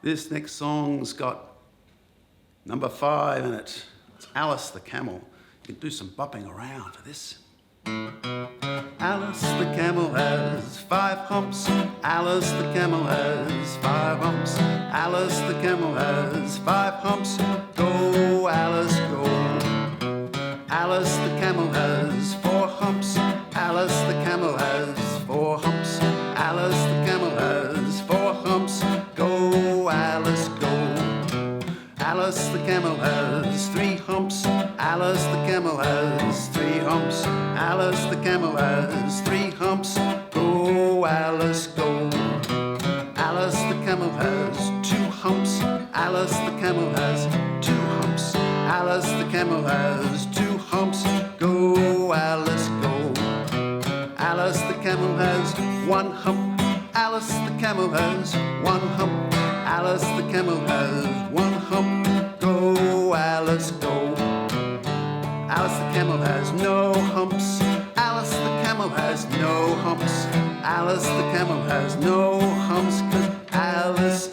This next song's got number 5 in it. It's Alice the Camel. You can do some bopping around to this. Alice the camel has 5 humps. Alice the camel has 5 humps. Alice the camel has 5 humps. Go, Alice, go. Alice the camel has 4 humps. Alice the camel has 4 humps. Alice the camel has 4 humps. Go, Alice, go. Alice the camel has 3 humps. Alice the camel has 3 humps. Alice the camel has 3 humps. Go, Alice, go. Alice the camel has 2 humps. Alice the camel has 2 humps. Alice the camel has 2 humps. Go, Alice, go. Alice the camel has 1 hump. Alice the camel has 1 hump. Alice the camel has 1 hump. Go, Alice, go. Alice the camel has no humps. Alice the camel has no humps. Alice the camel has no humps, 'cause Alice